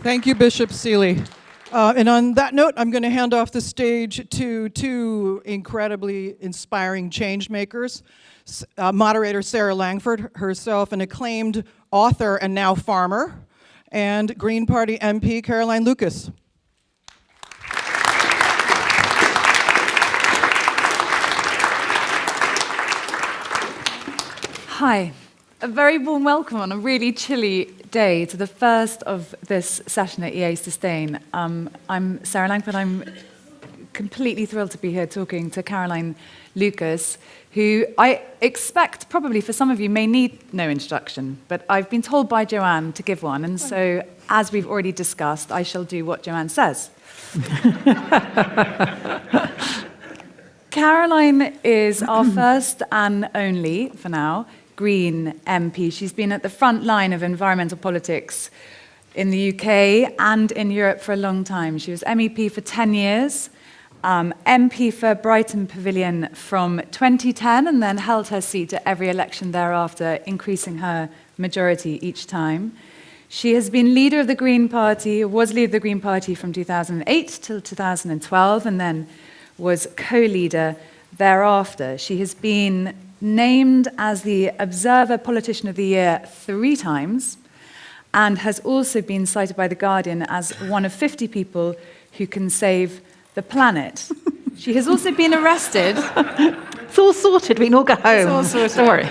Thank you, Bishop Seeley. And on that note, I'm going to hand off the stage to two incredibly inspiring change makers. Moderator Sarah Langford, herself an acclaimed author and now farmer, and Green Party MP Caroline Lucas. Hi. A very warm welcome on a really chilly day to the first of this session at EA Sustain. I'm Sarah Langford. I'm completely thrilled to be here talking to Caroline Lucas, who I expect probably for some of you may need no introduction, but I've been told by Joanne to give one, and so as we've already discussed, I shall do what Joanne says. Caroline is our first and only, for now, Green MP. She's been at the front line of environmental politics in the UK and in Europe for a long time. She was MEP for 10 years, MP for Brighton Pavilion from 2010, and then held her seat at every election thereafter, increasing her majority each time. She has been leader of the Green Party, was leader of the Green Party from 2008 till 2012, and then was co-leader thereafter. She has been named as the Observer Politician of the Year 3 times, and has also been cited by The Guardian as one of 50 people who can save the planet. She has also been arrested. It's all sorted, we can all go home. It's all sorted. Don't worry.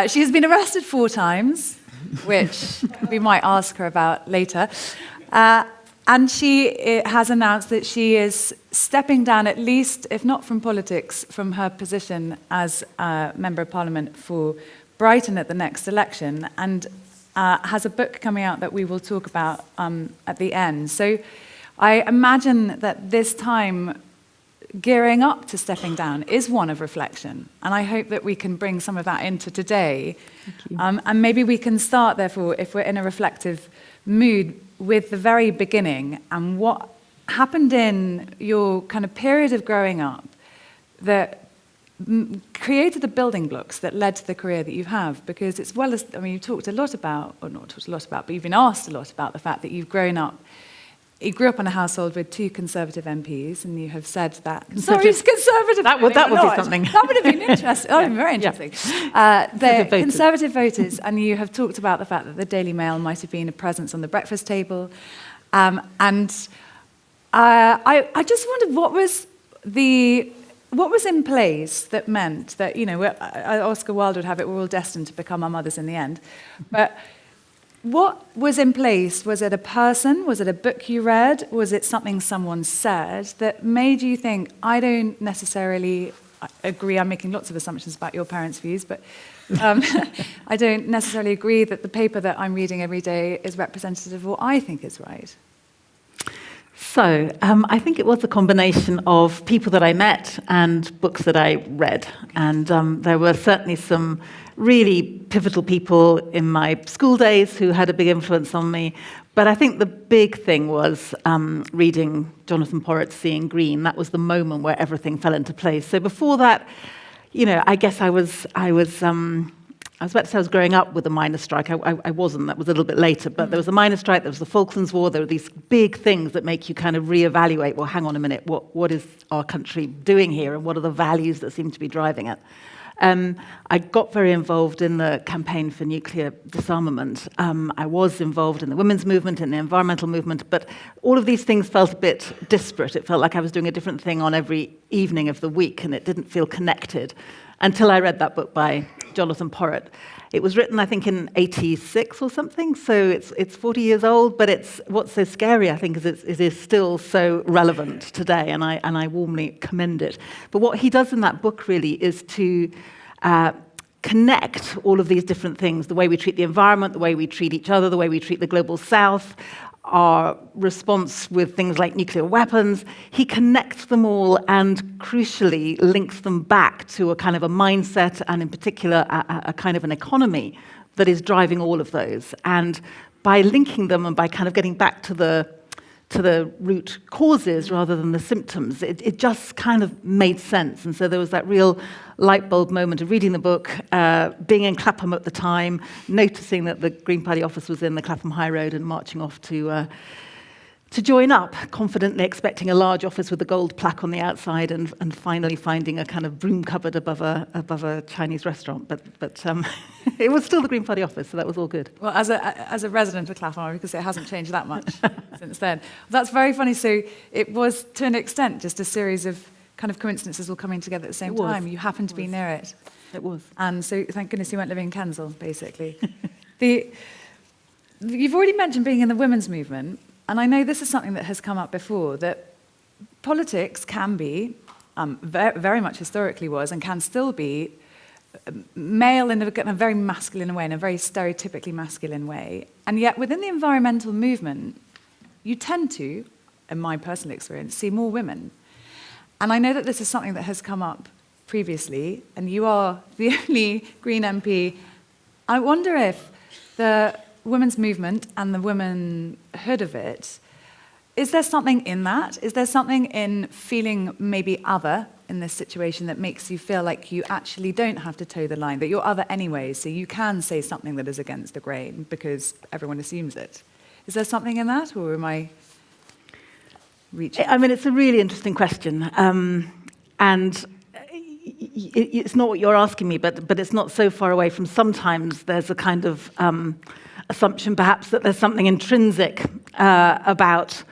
She has been arrested 4 times, which we might ask her about later. And she has announced that she is stepping down, at least, if not from politics, from her position as Member of Parliament for Brighton at the next election, and has a book coming out that we will talk about at the end. So I imagine that this time, gearing up to stepping down is one of reflection, and I hope that we can bring some of that into today. And maybe we can start, therefore, if we're in a reflective mood, with the very beginning and what happened in your kind of period of growing up that created the building blocks that led to the career that you have. Because it's well as, I mean, you've talked a lot about, or not talked a lot about, but you've been asked a lot about the fact that you grew up in a household with 2 Conservative MPs, and you have said that... Sorry, it's Conservative. That would be something. That would have been interesting. That would have been very interesting. The Conservative voters, and you have talked about the fact that the Daily Mail might have been a presence on the breakfast table. I just wondered what was in place that meant that, you know, Oscar Wilde would have it, we're all destined to become our mothers in the end. But what was in place? Was it a person? Was it a book you read? Was it something someone said that made you think, I don't necessarily agree, I'm making lots of assumptions about your parents' views, but I don't necessarily agree that the paper that I'm reading every day is representative of what I think is right? So, I think it was a combination of people that I met and books that I read. And there were certainly some really pivotal people in my school days who had a big influence on me. But I think the big thing was reading Jonathan Porritt's Seeing Green. That was the moment where everything fell into place. So before that, you know, I guess I was about to say I was growing up with a miners' strike. I wasn't. That was a little bit later. But there was a miners' strike. There was the Falklands War. There were these big things that make you kind of reevaluate. Well, hang on a minute. What is our country doing here, and what are the values that seem to be driving it? I got very involved in the campaign for nuclear disarmament. I was involved in the women's movement, in the environmental movement, but all of these things felt a bit disparate. It felt like I was doing a different thing on every evening of the week, and it didn't feel connected until I read that book by Jonathan Porritt. It was written, I think, in 86 or something, so it's 40 years old, but what's so scary, I think, is it is still so relevant today, and I warmly commend it. But what he does in that book, really, is to connect all of these different things, the way we treat the environment, the way we treat each other, the way we treat the global south, our response with things like nuclear weapons. He connects them all and crucially links them back to a kind of a mindset and in particular a kind of an economy that is driving all of those. And by linking them and by kind of getting back to to the root causes rather than the symptoms. It just kind of made sense. And so there was that real light bulb moment of reading the book, being in Clapham at the time, noticing that the Green Party office was in the Clapham High Road and marching off to join up, confidently expecting a large office with a gold plaque on the outside, and finally finding a kind of broom cupboard above a Chinese restaurant. But it was still the Green Party office, so that was all good. Well, as a resident of Clapham, because it hasn't changed that much since then. That's very funny. So it was, to an extent, just a series of kind of coincidences all coming together at the same time. You happened to be near it. It was. And so thank goodness you weren't living in Kensal, basically. You've already mentioned being in the women's movement. And I know this is something that has come up before, that politics can be, very much historically was, and can still be, male in a very masculine way, in a very stereotypically masculine way. And yet within the environmental movement, you tend to, in my personal experience, see more women. And I know that this is something that has come up previously, and you are the only Green MP. I wonder if the women's movement and the womanhood of it, is there something in that? Is there something in feeling maybe other in this situation that makes you feel like you actually don't have to toe the line, that you're other anyway, so you can say something that is against the grain because everyone assumes it? Is there something in that, or am I reaching? I mean, it's a really interesting question. And it's not what you're asking me, but it's not so far away from sometimes there's a kind of assumption perhaps that there's something intrinsic about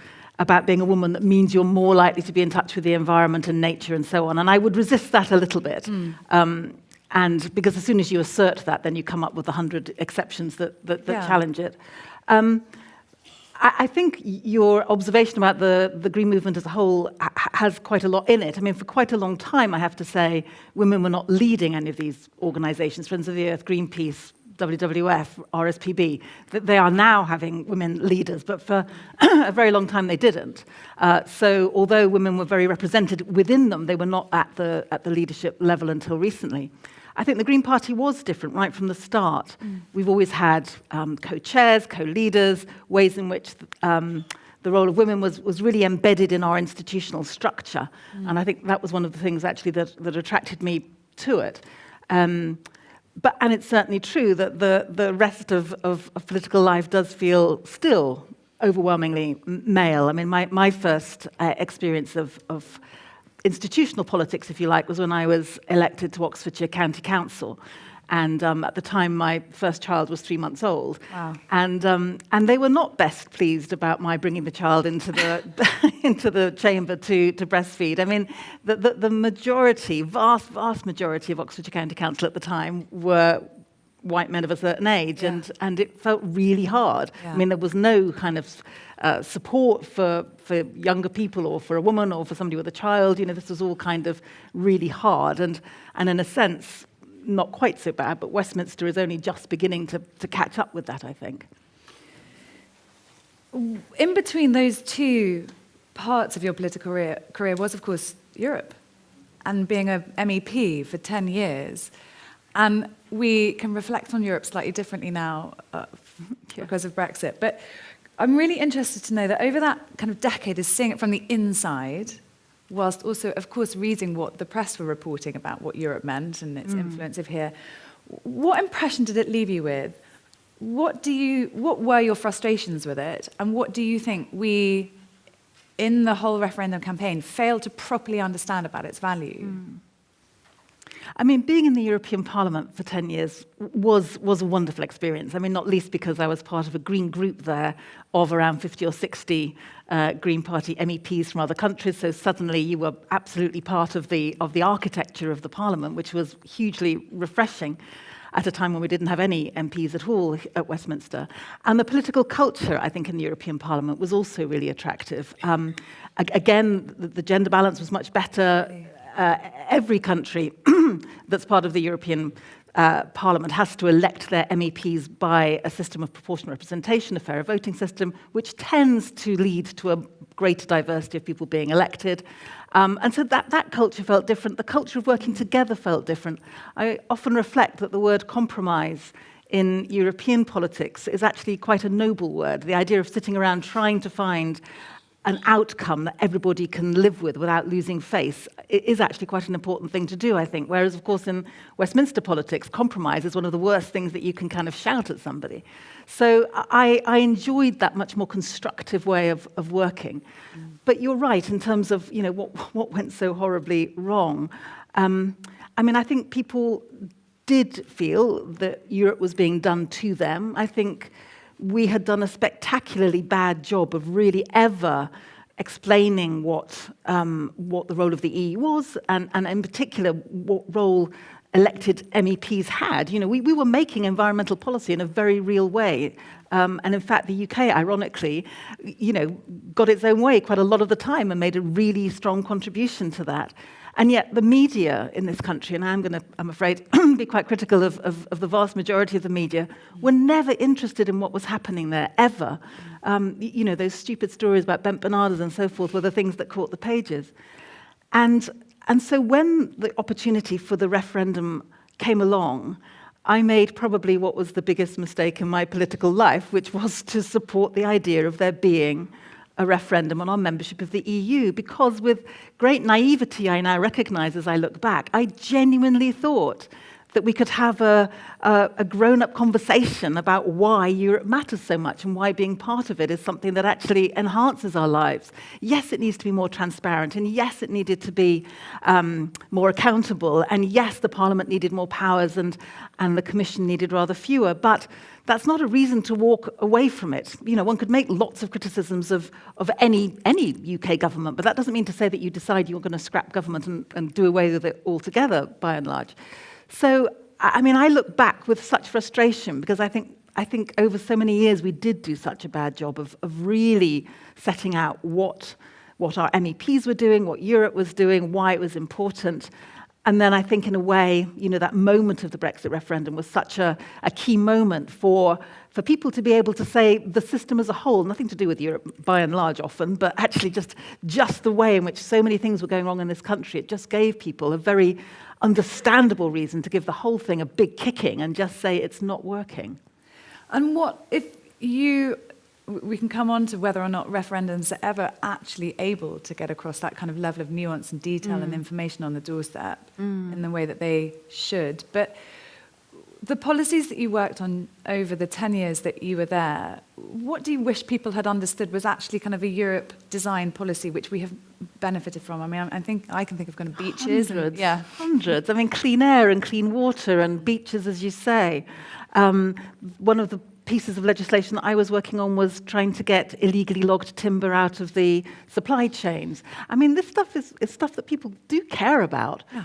being a woman that means you're more likely to be in touch with the environment and nature and so on. And I would resist that a little bit. And because as soon as you assert that, then you come up with 100 exceptions that challenge it. I think your observation about the Green Movement as a whole has quite a lot in it. I mean, for quite a long time, I have to say, women were not leading any of these organizations, Friends of the Earth, Greenpeace, WWF, RSPB, that they are now having women leaders, but for a very long time they didn't. So although women were very represented within them, they were not at the leadership level until recently. I think the Green Party was different right from the start. We've always had co-chairs, co-leaders, ways in which the role of women was really embedded in our institutional structure. And I think that was one of the things actually that attracted me to it. And it's certainly true that the rest of political life does feel still overwhelmingly male. I mean, my first experience of institutional politics, if you like, was when I was elected to Oxfordshire County Council. And at the time, my first child was 3 months old. Wow. And they were not best pleased about my bringing the child into the into the chamber to breastfeed. I mean, the majority, vast majority of Oxfordshire County Council at the time were white men of a certain age, and it felt really hard. I mean, there was no kind of support for younger people or for a woman or for somebody with a child. You know, this was all kind of really hard, and in a sense, not quite so bad, but Westminster is only just beginning to catch up with that, I think. In between those two parts of your political career was, of course, Europe, and being a MEP for 10 years. And we can reflect on Europe slightly differently now because of Brexit. But I'm really interested to know that over that kind of decade is seeing it from the inside, whilst also, of course, reading what the press were reporting about what Europe meant and its influence of here. What impression did it leave you with? What were your frustrations with it? And what do you think we, in the whole referendum campaign, failed to properly understand about its value? I mean, being in the European Parliament for 10 years was a wonderful experience. I mean, not least because I was part of a Green group there of around 50 or 60 Green Party MEPs from other countries. So suddenly you were absolutely part of the architecture of the Parliament, which was hugely refreshing at a time when we didn't have any MPs at all at Westminster. And the political culture, I think, in the European Parliament was also really attractive. Again, the gender balance was much better. Every country that's part of the European Parliament has to elect their MEPs by a system of proportional representation, a fairer voting system, which tends to lead to a greater diversity of people being elected. And so that culture felt different. The culture of working together felt different. I often reflect that the word compromise in European politics is actually quite a noble word. The idea of sitting around trying to find an outcome that everybody can live with without losing face is actually quite an important thing to do, I think. Whereas, of course, in Westminster politics, compromise is one of the worst things that you can kind of shout at somebody. So I enjoyed that much more constructive way of working. But you're right in terms of, you know, what went so horribly wrong. I mean, I think people did feel that Europe was being done to them. I think we had done a spectacularly bad job of really ever explaining what the role of the EU was, and in particular what role elected MEPs had. You know, we were making environmental policy in a very real way, and in fact the UK, ironically, you know, got its own way quite a lot of the time and made a really strong contribution to that. And yet the media in this country, and I'm afraid, be quite critical of the vast majority of the media, were never interested in what was happening there, ever. You know, those stupid stories about bent bananas and so forth were the things that caught the pages. And so when the opportunity for the referendum came along, I made probably what was the biggest mistake in my political life, which was to support the idea of there being a referendum on our membership of the EU, because with great naivety, I now recognise as I look back, I genuinely thought that we could have a grown-up conversation about why Europe matters so much and why being part of it is something that actually enhances our lives. Yes, it needs to be more transparent, and yes, it needed to be more accountable, and yes, the Parliament needed more powers and the Commission needed rather fewer, but that's not a reason to walk away from it. You know, one could make lots of criticisms of any UK government, but that doesn't mean to say that you decide you're going to scrap government and do away with it altogether, by and large. So, I mean, I look back with such frustration because I think over so many years we did do such a bad job of really setting out what our MEPs were doing, what Europe was doing, why it was important. And then I think in a way, you know, that moment of the Brexit referendum was such a key moment for people to be able to say the system as a whole, nothing to do with Europe by and large often, but actually just the way in which so many things were going wrong in this country, it just gave people a very understandable reason to give the whole thing a big kicking and just say it's not working. And what if we can come on to whether or not referendums are ever actually able to get across that kind of level of nuance and detail and information on the doorstep in the way that they should. But the policies that you worked on over the 10 years that you were there, what do you wish people had understood was actually kind of a Europe design policy which we have benefited from? I mean, I can think of kind of beaches. Hundreds. I mean, clean air and clean water and beaches, as you say. One of the pieces of legislation that I was working on was trying to get illegally logged timber out of the supply chains. I mean, this stuff is stuff that people do care about. Yeah.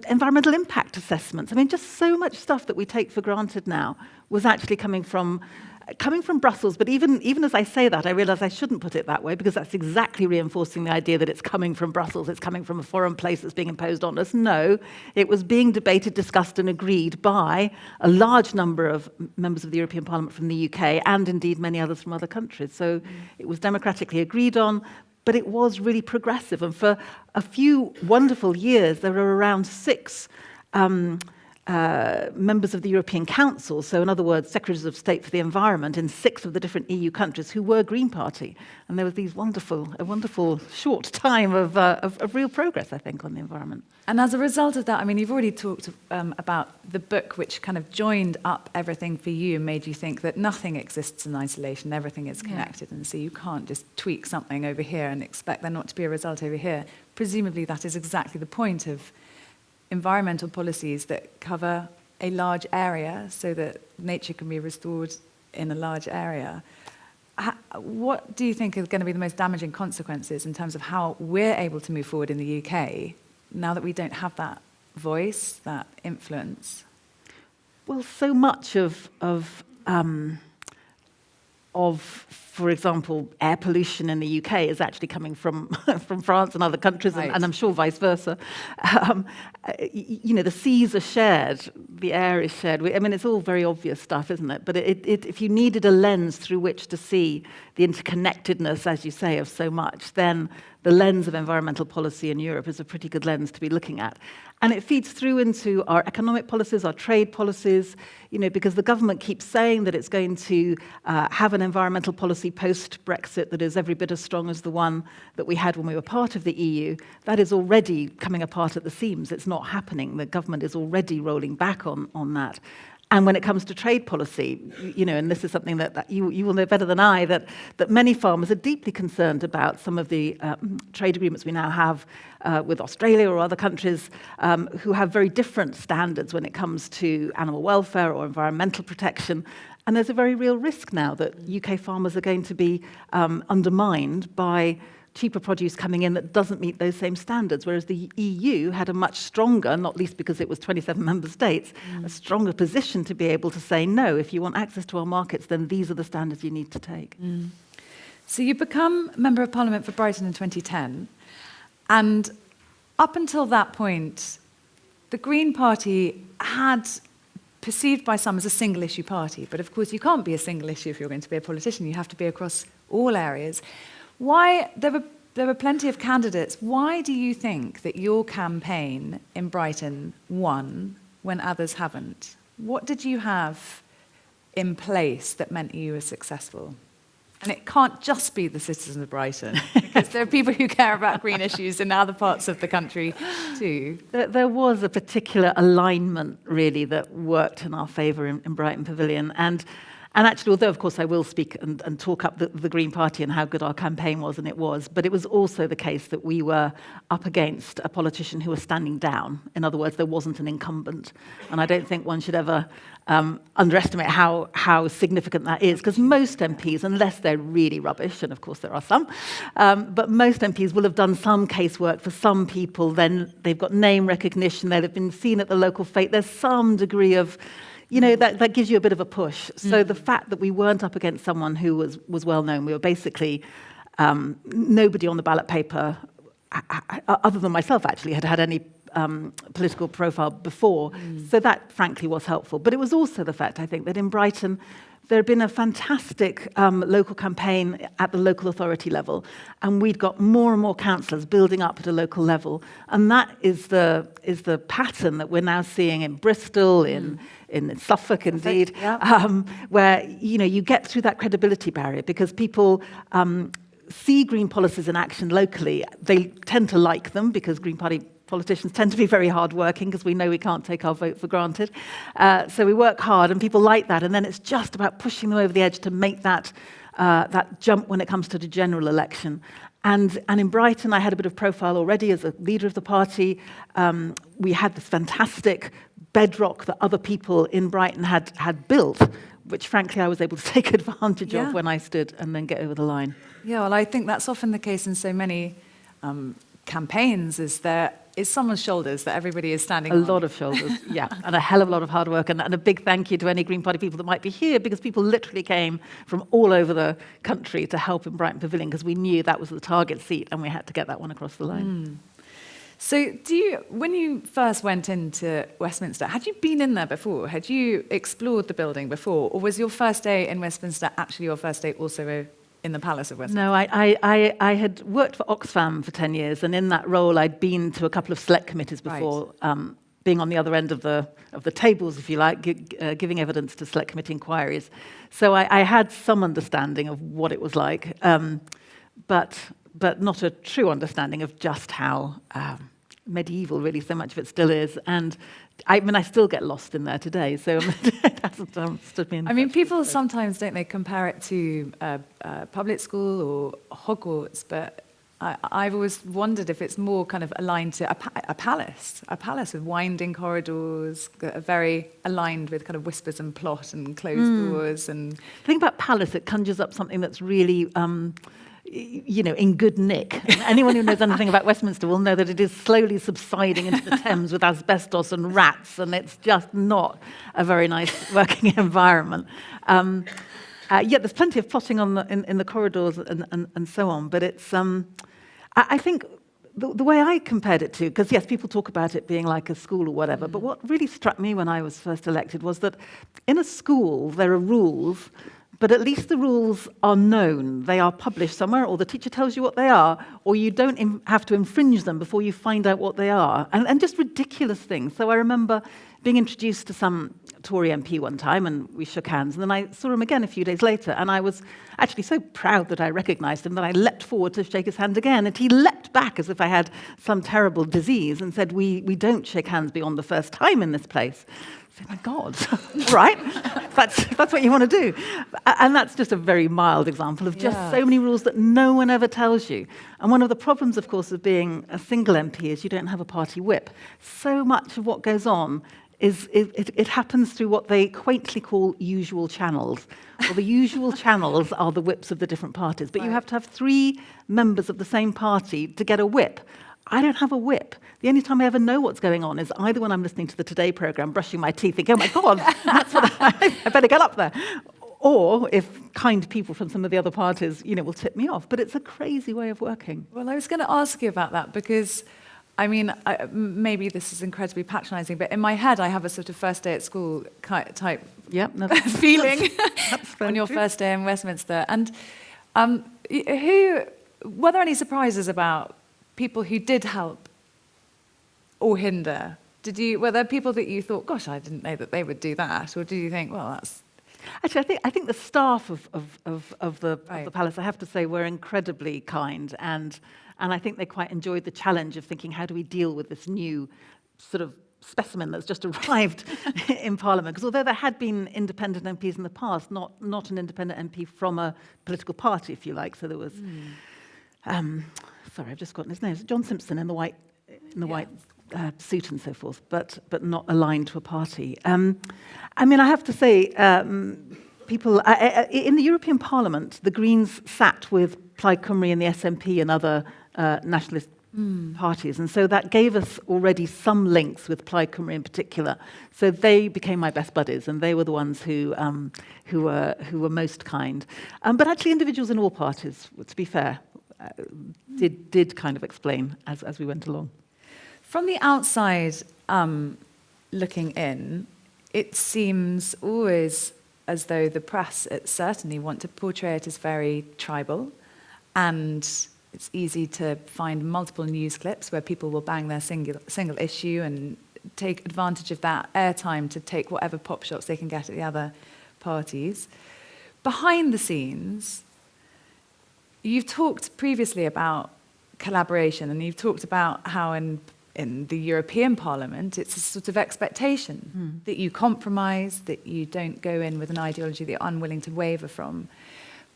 Environmental impact assessments. I mean, just so much stuff that we take for granted now was actually coming from Brussels. But even as I say that, I realise I shouldn't put it that way because that's exactly reinforcing the idea that it's coming from Brussels, it's coming from a foreign place that's being imposed on us. No, it was being debated, discussed and agreed by a large number of members of the European Parliament from the UK and indeed many others from other countries. So it was democratically agreed on, but it was really progressive. And for a few wonderful years, there were around 6 members of the European Council, so in other words, Secretaries of State for the Environment in 6 of the different EU countries who were Green Party. And there was a wonderful short time of real progress, I think, on the environment. And as a result of that, I mean, you've already talked about the book which kind of joined up everything for you and made you think that nothing exists in isolation, everything is connected, and so you can't just tweak something over here and expect there not to be a result over here. Presumably that is exactly the point of environmental policies that cover a large area so that nature can be restored in a large area. What do you think is going to be the most damaging consequences in terms of how we're able to move forward in the UK now that we don't have that voice, that influence? Well, so much of for example, air pollution in the UK is actually coming from France and other countries, right. and I'm sure vice versa. You know, the seas are shared, the air is shared. I mean, it's all very obvious stuff, isn't it? But if you needed a lens through which to see the interconnectedness, as you say, of so much, then the lens of environmental policy in Europe is a pretty good lens to be looking at. And it feeds through into our economic policies, our trade policies, because the government keeps saying that it's going to have an environmental policy post-Brexit that is every bit as strong as the one that we had when we were part of the EU. That is already coming apart at the seams. It's not happening. The government is already rolling back on that. And when it comes to trade policy, and this is something that you will know better than I, that many farmers are deeply concerned about some of the trade agreements we now have with Australia or other countries who have very different standards when it comes to animal welfare or environmental protection. And there's a very real risk now that UK farmers are going to be undermined by cheaper produce coming in that doesn't meet those same standards, whereas the EU had a much stronger, not least because it was 27 member states, a stronger position to be able to say, no, if you want access to our markets, then these are the standards you need to take. So you become Member of Parliament for Brighton in 2010, and up until that point, the Green Party had perceived by some as a single-issue party, but of course you can't be a single issue if you're going to be a politician, you have to be across all areas. Why, there were plenty of candidates. Why do you think that your campaign in Brighton won when others haven't? What did you have in place that meant you were successful? And it can't just be the citizens of Brighton, because there are people who care about green issues in other parts of the country too. There was a particular alignment, really, that worked in our favour in Brighton Pavilion. And actually, although, of course, I will speak and talk up the Green Party and how good our campaign was, and it was, but it was also the case that we were up against a politician who was standing down. In other words, there wasn't an incumbent. And I don't think one should ever underestimate how significant that is, because most MPs, unless they're really rubbish, and of course there are some, but most MPs will have done some casework for some people, then they've got name recognition, they've been seen at the local fete, there's some degree of that gives you a bit of a push. So the fact that we weren't up against someone who was well known, we were basically nobody on the ballot paper, other than myself actually, had any political profile before. So that frankly was helpful. But it was also the fact, I think, that in Brighton there had been a fantastic local campaign at the local authority level, and we'd got more and more councillors building up at a local level. And that is the pattern that we're now seeing in Bristol, in Suffolk, indeed, where you get through that credibility barrier because people see green policies in action locally. They tend to like them because Green Party politicians tend to be very hard-working because we know we can't take our vote for granted. So we work hard, and people like that. And then it's just about pushing them over the edge to make that jump when it comes to the general election. And in Brighton, I had a bit of profile already as a leader of the party. We had this fantastic bedrock that other people in Brighton had built, which frankly I was able to take advantage of when I stood and then get over the line. Yeah, well, I think that's often the case in so many campaigns, is there is someone's shoulders that everybody is standing on. A lot of shoulders, yeah, and a hell of a lot of hard work, and a big thank you to any Green Party people that might be here, because people literally came from all over the country to help in Brighton Pavilion, because we knew that was the target seat, and we had to get that one across the line. So when you first went into Westminster, had you been in there before? Had you explored the building before? Or was your first day in Westminster actually your first day also in the Palace of Westminster? No, I had worked for Oxfam for 10 years, and in that role I'd been to a couple of select committees before, being on the other end of the tables, if you like, giving evidence to select committee inquiries. So I had some understanding of what it was like, but not a true understanding of just how medieval really so much of it still is. And I still get lost in there today, so it hasn't stood me in. I mean, people sometimes, don't they, compare it to public school or Hogwarts, but I've always wondered if it's more kind of aligned to a palace with winding corridors, very aligned with kind of whispers and plot and closed doors. And the thing about palace, it conjures up something that's really in good nick. And anyone who knows anything about Westminster will know that it is slowly subsiding into the Thames with asbestos and rats, and it's just not a very nice working environment. There's plenty of plotting in the corridors and so on, but it's I think the way I compared it to, because yes, people talk about it being like a school or whatever, but what really struck me when I was first elected was that in a school there are rules But at least the rules are known. They are published somewhere, or the teacher tells you what they are, or you don't have to infringe them before you find out what they are. And just ridiculous things. So I remember being introduced to some Tory MP one time, and we shook hands, and then I saw him again a few days later, and I was actually so proud that I recognised him that I leapt forward to shake his hand again, and he leapt back as if I had some terrible disease and said, we don't shake hands beyond the first time in this place. I said, my God, right? That's what you want to do. And that's just a very mild example of just so many rules that no one ever tells you. And one of the problems, of course, of being a single MP is you don't have a party whip. So much of what goes on it happens through what they quaintly call usual channels. Well, the usual channels are the whips of the different parties, but you have to have 3 members of the same party to get a whip. I don't have a whip. The only time I ever know what's going on is either when I'm listening to the Today programme, brushing my teeth, thinking, oh my God, that's what I better get up there. Or if kind people from some of the other parties, will tip me off. But it's a crazy way of working. Well, I was going to ask you about that because, I mean, maybe this is incredibly patronising, but in my head I have a sort of first day at school type feeling on your first day in Westminster. And were there any surprises about people who did help or hinder? Were there people that you thought, gosh, I didn't know that they would do that? Or do you think, well, that's... Actually, I think the staff of the palace, I have to say, were incredibly kind, and I think they quite enjoyed the challenge of thinking, how do we deal with this new sort of specimen that's just arrived in Parliament? Because although there had been independent MPs in the past, not an independent MP from a political party, if you like. So there was, sorry, I've just forgotten his name. John Simpson in the white suit and so forth, but not aligned to a party. I mean, I have to say, people in the European Parliament, the Greens sat with Plaid Cymru and the SNP and other nationalist parties, and so that gave us already some links with Plaid Cymru in particular. So they became my best buddies, and they were the ones who were most kind. But actually, individuals in all parties, to be fair, did kind of explain as we went along. From the outside looking in, it seems always as though the press certainly want to portray it as very tribal, and it's easy to find multiple news clips where people will bang their single issue and take advantage of that airtime to take whatever pop shots they can get at the other parties. Behind the scenes, you've talked previously about collaboration, and you've talked about how in the European Parliament, it's a sort of expectation that you compromise, that you don't go in with an ideology that you're unwilling to waver from.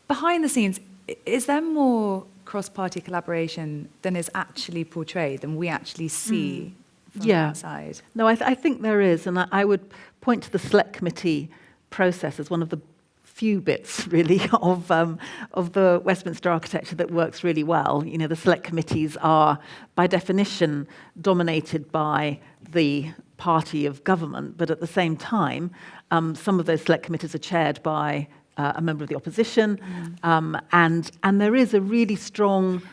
Behind the scenes, is there more cross-party collaboration than is actually portrayed, than we actually see from the outside? No, I think there is, and I would point to the Select Committee process as one of the few bits, really, of the Westminster architecture that works really well. The select committees are, by definition, dominated by the party of government, but at the same time, some of those select committees are chaired by a member of the opposition, and there is a really strong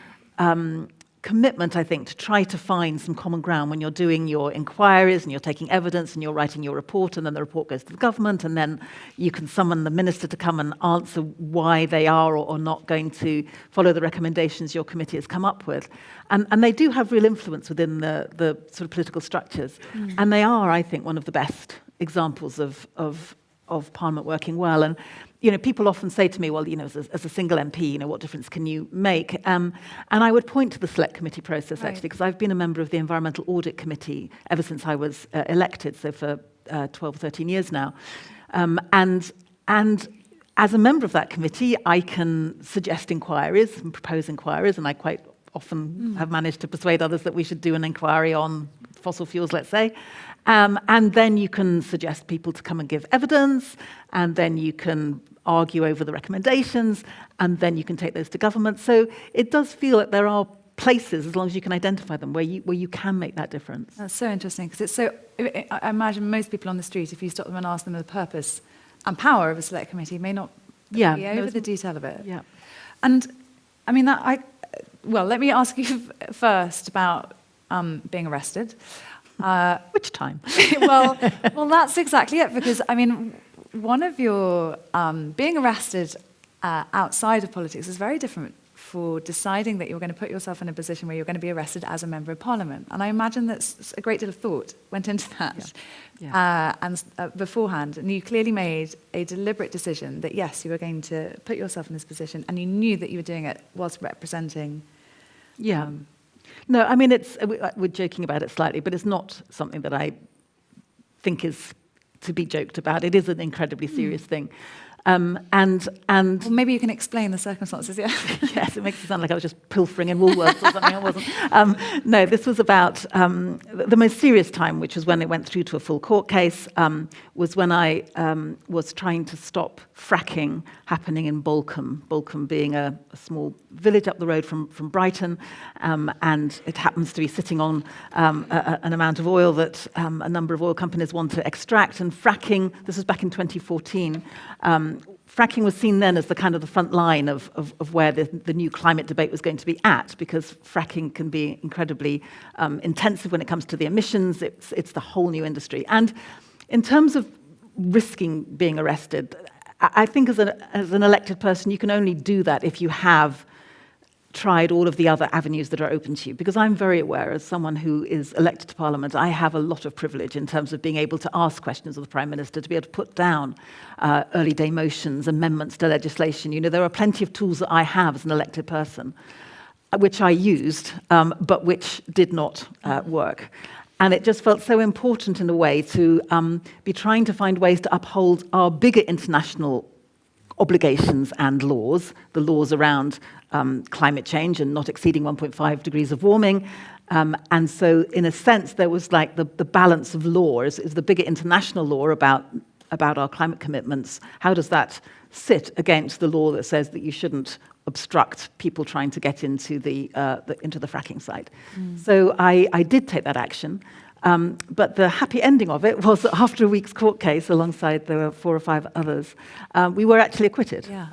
commitment, I think, to try to find some common ground when you're doing your inquiries and you're taking evidence and you're writing your report, and then the report goes to the government, and then you can summon the minister to come and answer why they are or not going to follow the recommendations your committee has come up with. And they do have real influence within the sort of political structures. And they are, I think, one of the best examples of Parliament working well. And people often say to me, well, as a single MP, what difference can you make? And I would point to the Select Committee process, actually, because I've been a member of the Environmental Audit Committee ever since I was elected, so for 12, 13 years now. And as a member of that committee, I can suggest inquiries and propose inquiries, and I quite often have managed to persuade others that we should do an inquiry on fossil fuels, let's say. And then you can suggest people to come and give evidence, and then you can argue over the recommendations, and then you can take those to government. So it does feel that there are places, as long as you can identify them, where you can make that difference. That's so interesting, because it's so... I imagine most people on the street, if you stop them and ask them the purpose and power of a select committee, may not be over the detail of it. Yeah. And, I mean, let me ask you first about being arrested. Which time? well, that's exactly it, because, I mean, one of your being arrested outside of politics is very different for deciding that you're going to put yourself in a position where you're going to be arrested as a member of parliament. And I imagine that a great deal of thought went into that beforehand. And you clearly made a deliberate decision that, yes, you were going to put yourself in this position, and you knew that you were doing it whilst representing. Yeah. No, I mean, we're joking about it slightly, but it's not something that I think is to be joked about. It is an incredibly serious thing. And well, maybe you can explain the circumstances, yeah. Yes, it makes it sound like I was just pilfering in Woolworths or something. I wasn't. No, this was about the most serious time, which was when it went through to a full court case, was when I was trying to stop fracking happening in Bolcombe. Bolcombe being a small village up the road from Brighton, and it happens to be sitting on an amount of oil that a number of oil companies want to extract. And fracking, this was back in 2014, fracking was seen then as the kind of the front line of where the new climate debate was going to be at, because fracking can be incredibly intensive when it comes to the emissions. It's the whole new industry. And in terms of risking being arrested, I think as an elected person, you can only do that if you have tried all of the other avenues that are open to you. Because I'm very aware, as someone who is elected to Parliament, I have a lot of privilege in terms of being able to ask questions of the Prime Minister, to be able to put down early day motions, amendments to legislation. You know, there are plenty of tools that I have as an elected person, which I used, but which did not work. And it just felt so important in a way to be trying to find ways to uphold our bigger international obligations and laws, the laws around climate change and not exceeding 1.5 degrees of warming. And so, in a sense, there was like the balance of law is the bigger international law about our climate commitments. How does that sit against the law that says that you shouldn't obstruct people trying to get into the fracking site? So I did take that action. But the happy ending of it was that after a week's court case, alongside there were 4 or 5 others, we were actually acquitted. Yeah.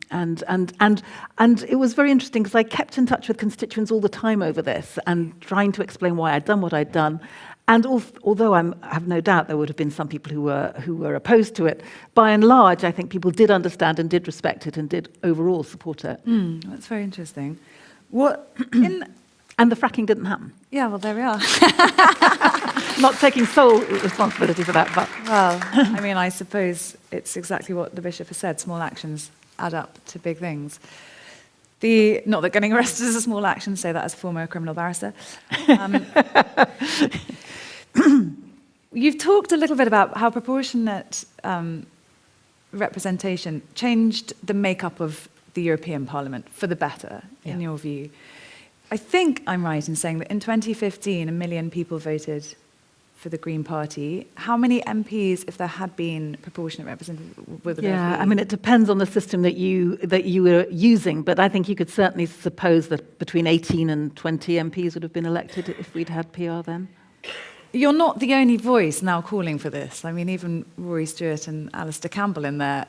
And it was very interesting because I kept in touch with constituents all the time over this and trying to explain why I'd done what I'd done. And although I have no doubt there would have been some people who were opposed to it, by and large, I think people did understand and did respect it and did overall support it. That's very interesting. And the fracking didn't happen. Yeah, well, there we are. Not taking sole responsibility for that, but... Well, I mean, I suppose it's exactly what the Bishop has said. Small actions add up to big things. Not that getting arrested is a small action, say that as a former criminal barrister. You've talked a little bit about how proportionate representation changed the makeup of the European Parliament for the better, in your view. I think I'm right in saying that in 2015, 1 million people voted for the Green Party. How many MPs, if there had been proportionate representation, would there have been? I mean, it depends on the system that you were using, but I think you could certainly suppose that between 18 and 20 MPs would have been elected if we'd had PR then. You're not the only voice now calling for this. I mean, even Rory Stewart and Alistair Campbell in there,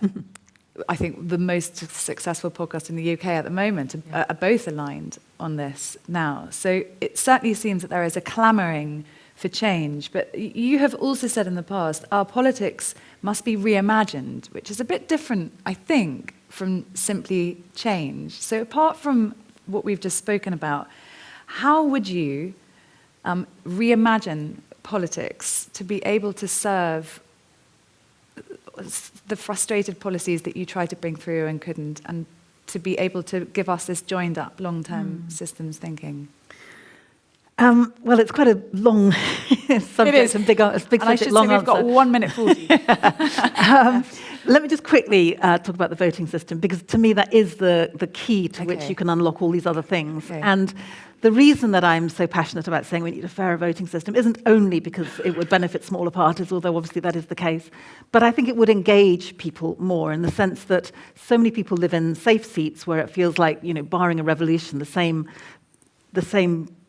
I think the most successful podcast in the UK at the moment are both aligned on this now. So it certainly seems that there is a clamouring for change. But you have also said in the past, our politics must be reimagined, which is a bit different, I think, from simply change. So apart from what we've just spoken about, how would you reimagine politics to be able to serve the frustrated policies that you tried to bring through and couldn't, and to be able to give us this joined-up long-term systems thinking? Well, it's quite a long subject. It is. And big subject, and I should long say we've got answer. 1 minute 40. Let me just quickly talk about the voting system, because to me that is the key to which you can unlock all these other things. Okay. And the reason that I'm so passionate about saying we need a fairer voting system isn't only because it would benefit smaller parties, although obviously that is the case, but I think it would engage people more in the sense that so many people live in safe seats where it feels like, you know, barring a revolution, the same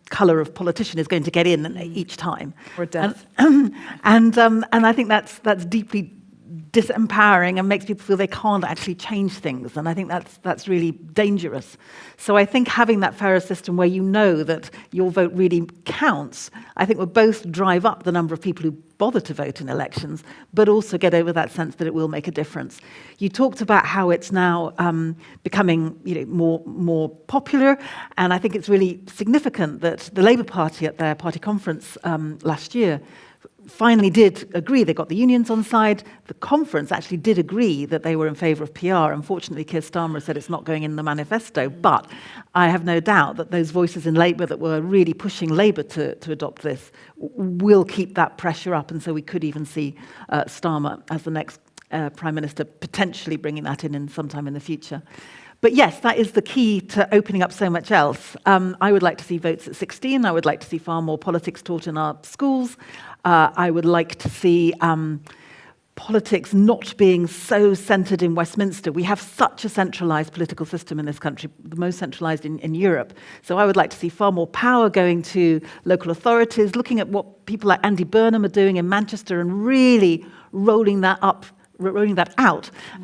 colour of politician is going to get in each time. Or death. And I think that's deeply disempowering and makes people feel they can't actually change things. And I think that's really dangerous. So I think having that fairer system where you know that your vote really counts, I think will both drive up the number of people who bother to vote in elections, but also get over that sense that it will make a difference. You talked about how it's now becoming, more popular, and I think it's really significant that the Labour Party at their party conference last year finally did agree. They got the unions on side. The conference actually did agree that they were in favour of PR. Unfortunately, Keir Starmer said it's not going in the manifesto, but I have no doubt that those voices in Labour that were really pushing Labour to adopt this will keep that pressure up, and so we could even see Starmer as the next Prime Minister potentially bringing that in sometime in the future. But yes, that is the key to opening up so much else. I would like to see votes at 16. I would like to see far more politics taught in our schools. I would like to see politics not being so centred in Westminster. We have such a centralised political system in this country, the most centralised in Europe. So I would like to see far more power going to local authorities, looking at what people like Andy Burnham are doing in Manchester and really rolling that out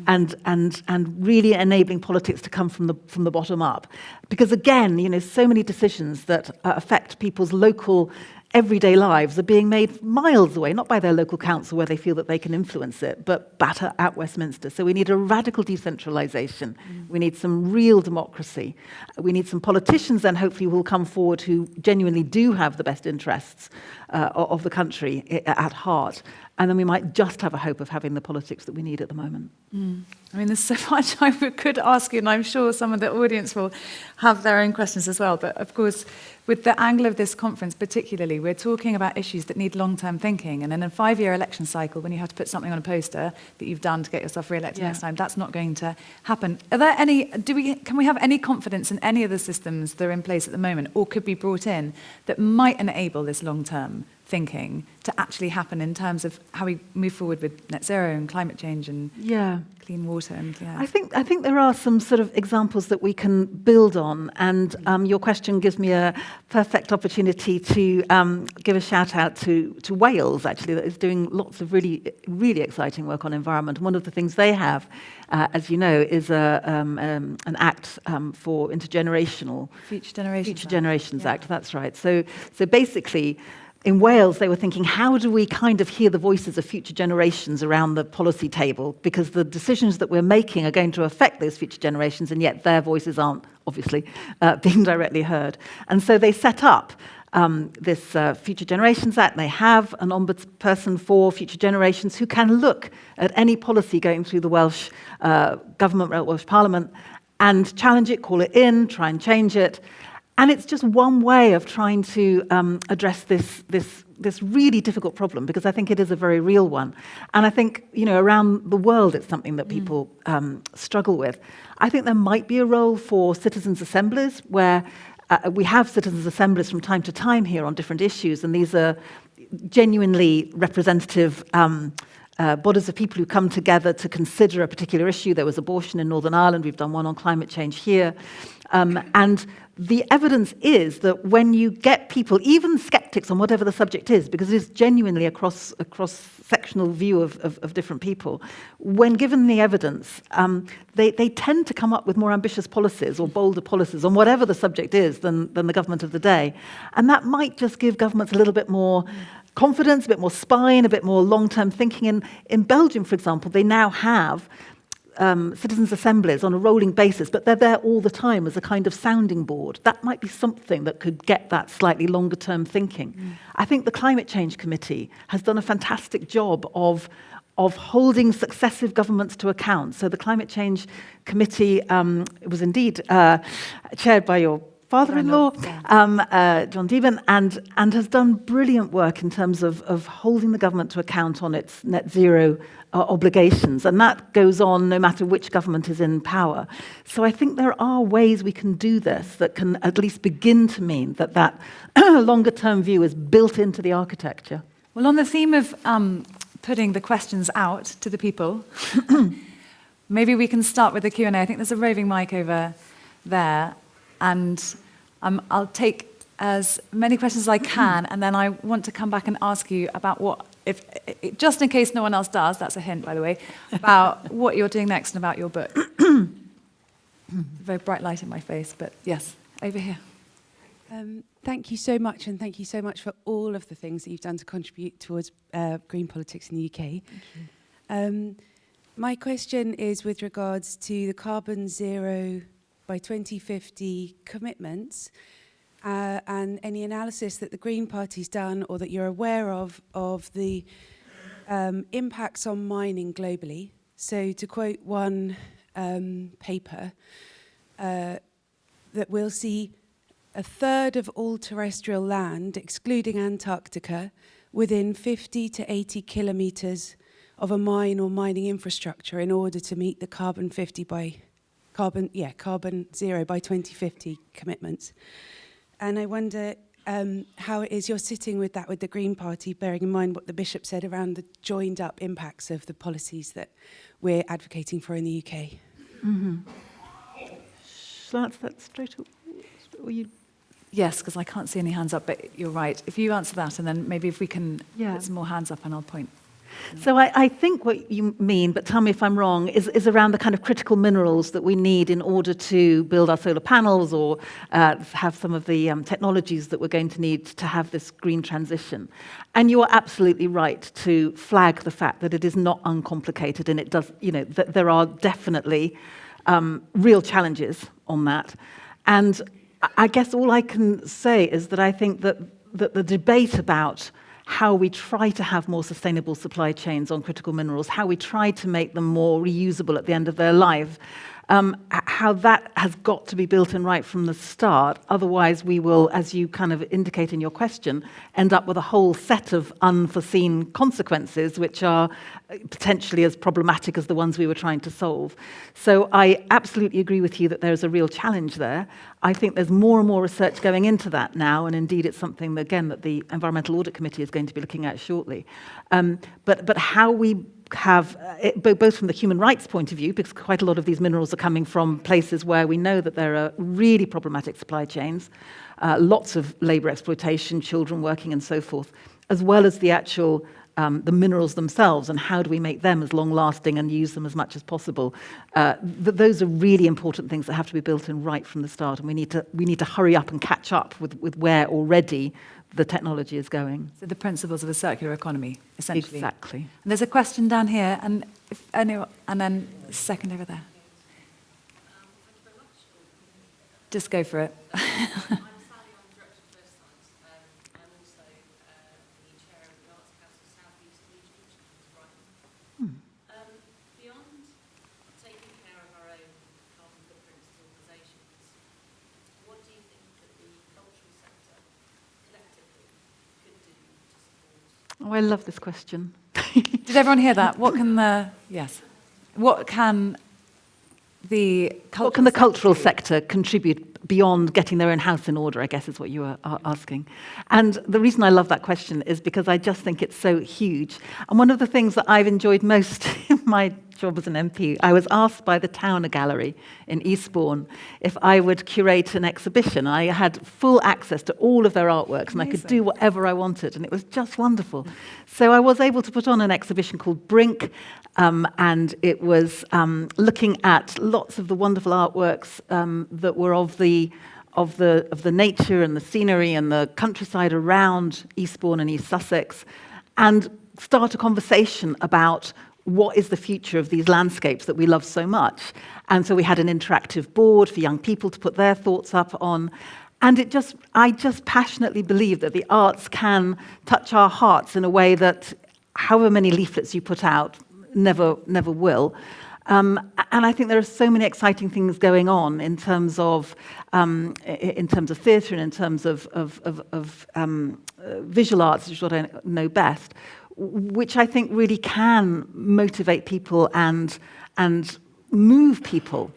and really enabling politics to come from the bottom up. Because again, so many decisions that affect people's local everyday lives are being made miles away, not by their local council where they feel that they can influence it, but batter at Westminster. So we need a radical decentralisation. We need some real democracy. We need some politicians then hopefully who will come forward who genuinely do have the best interests of the country at heart. And then we might just have a hope of having the politics that we need at the moment. I mean, there's so much I could ask you, and I'm sure some of the audience will have their own questions as well. But of course, with the angle of this conference particularly, we're talking about issues that need long-term thinking. And in a 5-year election cycle, when you have to put something on a poster that you've done to get yourself re-elected next time, that's not going to happen. Are there can we have any confidence in any of the systems that are in place at the moment or could be brought in that might enable this long-term thinking to actually happen in terms of how we move forward with net zero and climate change and clean water? And I think there are some sort of examples that we can build on, and your question gives me a perfect opportunity to give a shout out to Wales, actually, that is doing lots of really, really exciting work on environment. One of the things they have, as you know, is an act for intergenerational Future Generations Act. That's right. So basically, in Wales, they were thinking, how do we kind of hear the voices of future generations around the policy table? Because the decisions that we're making are going to affect those future generations, and yet their voices aren't, obviously, being directly heard. And so they set up this Future Generations Act. They have an ombudsperson for future generations who can look at any policy going through the Welsh government, Welsh Parliament, and challenge it, call it in, try and change it. And it's just one way of trying to address this really difficult problem, because I think it is a very real one. And I think, around the world, it's something that people struggle with. I think there might be a role for citizens' assemblies, where we have citizens' assemblies from time to time here on different issues, and these are genuinely representative bodies of people who come together to consider a particular issue. There was abortion in Northern Ireland. We've done one on climate change here. And the evidence is that when you get people, even skeptics on whatever the subject is, because it is genuinely a cross-sectional view of different people, when given the evidence, they tend to come up with more ambitious policies or bolder policies on whatever the subject is than the government of the day. And that might just give governments a little bit more confidence, a bit more spine, a bit more long-term thinking. In Belgium, for example, they now have citizens' assemblies on a rolling basis, but they're there all the time as a kind of sounding board. That might be something that could get that slightly longer-term thinking. I think the Climate Change Committee has done a fantastic job of holding successive governments to account. So the Climate Change Committee was indeed chaired by your father-in-law, John Deben, and has done brilliant work in terms of holding the government to account on its net zero obligations, and that goes on no matter which government is in power. So I think there are ways we can do this that can at least begin to mean that longer-term view is built into the architecture. Well, on the theme of putting the questions out to the people, maybe we can start with the Q&A. I think there's a roving mic over there, and I'll take as many questions as I can, and then I want to come back and ask you about what just in case no one else does, that's a hint, by the way, about what you're doing next and about your book. Very bright light in my face, but yes, over here. Thank you so much, and thank you so much for all of the things that you've done to contribute towards green politics in the UK. My question is with regards to the carbon zero by 2050 commitments and any analysis that the Green Party's done or that you're aware of the impacts on mining globally. So to quote one paper, that we'll see a third of all terrestrial land, excluding Antarctica, within 50 to 80 kilometres of a mine or mining infrastructure in order to meet the carbon zero by 2050 commitments. And I wonder how it is you're sitting with that with the Green Party, bearing in mind what the Bishop said around the joined up impacts of the policies that we're advocating for in the UK. Mm-hmm. Shall I answer that straight away? Or you? Yes, because I can't see any hands up, but you're right. If you answer that, and then maybe if we can get some more hands up, and I'll point. So I think what you mean, but tell me if I'm wrong, is around the kind of critical minerals that we need in order to build our solar panels or have some of the technologies that we're going to need to have this green transition. And you are absolutely right to flag the fact that it is not uncomplicated, and it does, that there are definitely real challenges on that. And I guess all I can say is that I think that the debate about how we try to have more sustainable supply chains on critical minerals, how we try to make them more reusable at the end of their life, how that has got to be built in right from the start. Otherwise, we will, as you kind of indicate in your question, end up with a whole set of unforeseen consequences, which are potentially as problematic as the ones we were trying to solve. So I absolutely agree with you that there's a real challenge there. I think there's more and more research going into that now, and indeed it's something, again, that the Environmental Audit Committee is going to be looking at shortly. But how we have, both from the human rights point of view, because quite a lot of these minerals are coming from places where we know that there are really problematic supply chains, lots of labour exploitation, children working and so forth, as well as the actual the minerals themselves and how do we make them as long-lasting and use them as much as possible. Those are really important things that have to be built in right from the start, and we need to hurry up and catch up with where already the technology is going. So the principles of a circular economy, essentially. Exactly. And there's a question down here, and then second over there. Just go for it. Oh, I love this question. Did everyone hear that? What can the cultural sector contribute beyond getting their own house in order, I guess is what you are asking. And the reason I love that question is because I just think it's so huge. And one of the things that I've enjoyed most in my job as an MP, I was asked by the Town Gallery in Eastbourne if I would curate an exhibition. I had full access to all of their artworks, and I could do whatever I wanted, and it was just wonderful. So I was able to put on an exhibition called Brink, and it was looking at lots of the wonderful artworks that were of the nature and the scenery and the countryside around Eastbourne and East Sussex, and start a conversation about what is the future of these landscapes that we love so much. And so we had an interactive board for young people to put their thoughts up on. And I just passionately believe that the arts can touch our hearts in a way that however many leaflets you put out never will. And I think there are so many exciting things going on in terms of theatre and in terms of visual arts, which is what I know best, which I think really can motivate people and move people.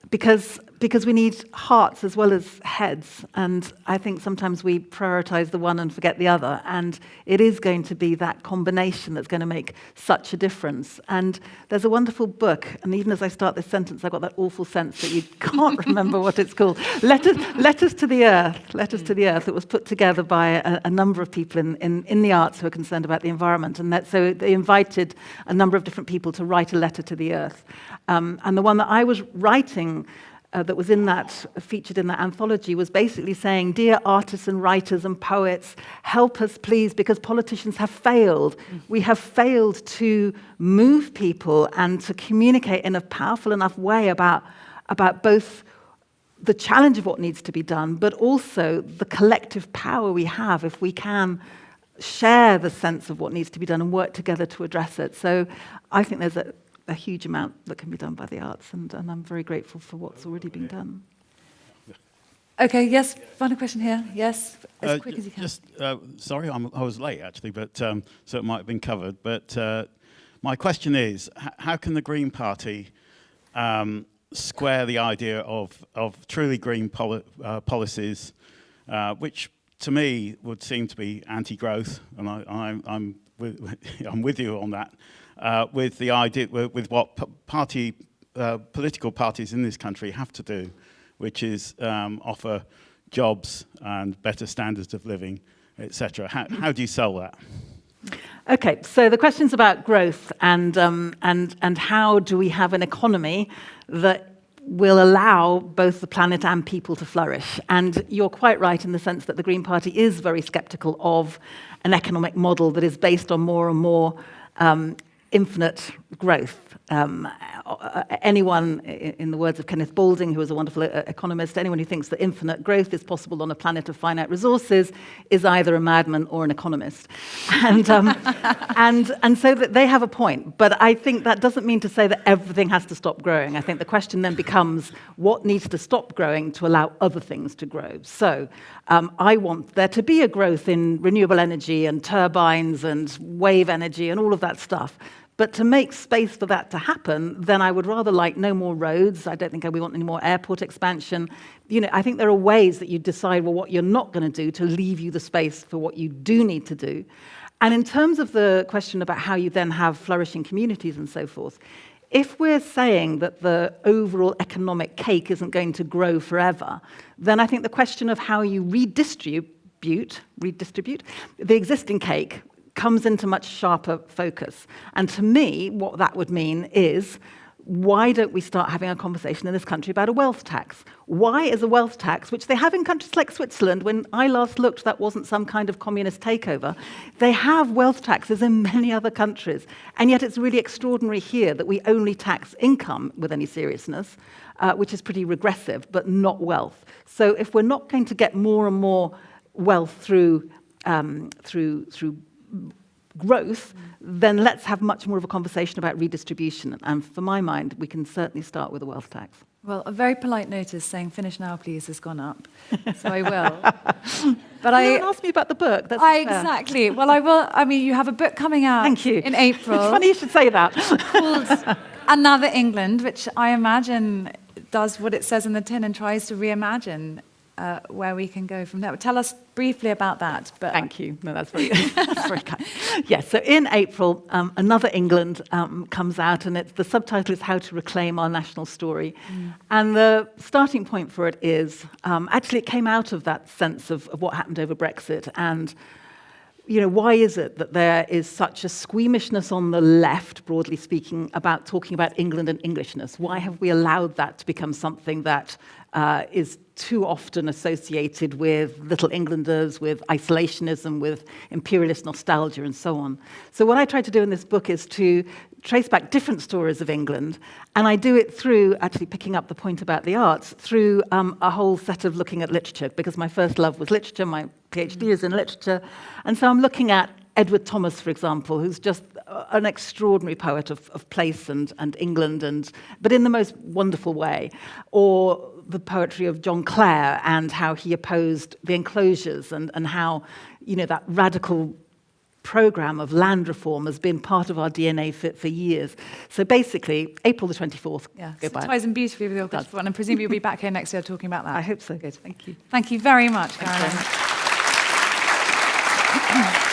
Because because we need hearts as well as heads. And I think sometimes we prioritize the one and forget the other. And it is going to be that combination that's going to make such a difference. And there's a wonderful book, and even as I start this sentence, I've got that awful sense that you can't remember what it's called. Letters to the Earth. Letters to the Earth. It was put together by a number of people in the arts who are concerned about the environment. And so they invited a number of different people to write a letter to the Earth. And the one that I was writing that was featured in that anthology was basically saying, dear artists and writers and poets, help us please, because politicians have failed. We have failed to move people and to communicate in a powerful enough way about both the challenge of what needs to be done, but also the collective power we have if we can share the sense of what needs to be done and work together to address it. So I think there's a huge amount that can be done by the arts, and I'm very grateful for what's already been done. Okay, yes, final question here. Yes, as quick as you can. Sorry, I was late actually, but so it might have been covered. But my question is, how can the Green Party square the idea of truly green policies, which to me would seem to be anti-growth, and I'm with you on that. With the idea, with what political parties in this country have to do, which is offer jobs and better standards of living, etc. How do you sell that? Okay, so the question's about growth and how do we have an economy that will allow both the planet and people to flourish. And you're quite right in the sense that the Green Party is very sceptical of an economic model that is based on more and more infinite growth. Anyone, in the words of Kenneth Balding, who was a wonderful economist, anyone who thinks that infinite growth is possible on a planet of finite resources is either a madman or an economist. And so that they have a point. But I think that doesn't mean to say that everything has to stop growing. I think the question then becomes, what needs to stop growing to allow other things to grow? So I want there to be a growth in renewable energy and turbines and wave energy and all of that stuff. But to make space for that to happen, then I would rather like no more roads. I don't think we want any more airport expansion. I think there are ways that you decide, well, what you're not going to do to leave you the space for what you do need to do. And in terms of the question about how you then have flourishing communities and so forth, if we're saying that the overall economic cake isn't going to grow forever, then I think the question of how you redistribute the existing cake comes into much sharper focus. And to me, what that would mean is, why don't we start having a conversation in this country about a wealth tax? Why is a wealth tax, which they have in countries like Switzerland, when I last looked, that wasn't some kind of communist takeover. They have wealth taxes in many other countries. And yet it's really extraordinary here that we only tax income with any seriousness, which is pretty regressive, but not wealth. So if we're not going to get more and more wealth through growth, then let's have much more of a conversation about redistribution. And for my mind, we can certainly start with a wealth tax. Well, a very polite notice saying "finish now, please" has gone up, so I will. But no one asked me about the book. That's exactly. Well, I will. I mean, you have a book coming out. Thank you. In April. It's funny you should say that. Called Another England, which I imagine does what it says in the tin and tries to reimagine where we can go from there. Tell us briefly about that. But thank you. No, that's very kind. Yes, so in April, Another England comes out, and the subtitle is How to Reclaim Our National Story. And the starting point for it is, actually it came out of that sense of what happened over Brexit. And why is it that there is such a squeamishness on the left, broadly speaking, about talking about England and Englishness? Why have we allowed that to become something that is too often associated with Little Englanders, with isolationism, with imperialist nostalgia, and so on? So what I try to do in this book is to trace back different stories of England, and I do it through, actually picking up the point about the arts, through a whole set of looking at literature, because my first love was literature, my PhD is in literature, and so I'm looking at Edward Thomas, for example, who's just an extraordinary poet of place and England, but in the most wonderful way, or the poetry of John Clare and how he opposed the enclosures and how, that radical programme of land reform has been part of our DNA for years. So basically, April the 24th, Yeah, go so by. it ties in beautifully with your Christopher one, and presumably you'll be back here next year talking about that. I hope so. Good. Thank you. Thank you very much, Thank you Carolyn. very much.